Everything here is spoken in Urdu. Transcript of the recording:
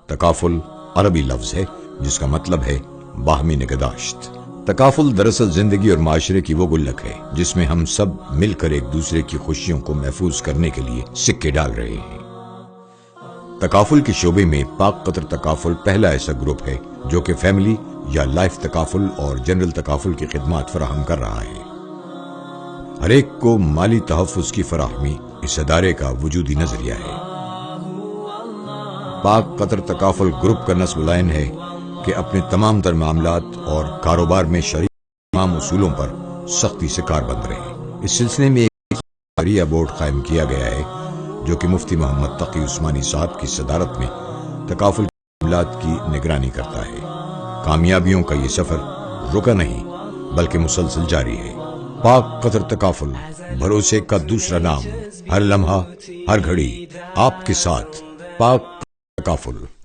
تکافل عربی لفظ ہے جس کا مطلب ہے باہمی نگہداشت۔ تکافل دراصل زندگی اور معاشرے کی وہ گلک ہے جس میں ہم سب مل کر ایک دوسرے کی خوشیوں کو محفوظ کرنے کے لیے سکے ڈال رہے ہیں۔ تکافل کے شعبے میں پاک قطر تکافل پہلا ایسا گروپ ہے جو کہ فیملی یا لائف تکافل اور جنرل تکافل کی خدمات فراہم کر رہا ہے۔ ہر ایک کو مالی تحفظ کی فراہمی اس ادارے کا وجودی نظریہ ہے۔ پاک قطر تکافل گروپ کا نصب العین ہے کہ اپنے تمام تر معاملات اور کاروبار میں شریک تمام اصولوں پر سختی سے کاربند رہے۔ اس سلسلے میں ایک اریا بورڈ قائم کیا گیا ہے جو کہ مفتی محمد تقی عثمانی صاحب کی صدارت میں تکافل کے معاملات کی نگرانی کرتا ہے۔ کامیابیوں کا یہ سفر رکا نہیں بلکہ مسلسل جاری ہے۔ پاک قطر تکافل، بھروسے کا دوسرا نام، ہر لمحہ ہر گھڑی آپ کے ساتھ۔ پاک تکافل۔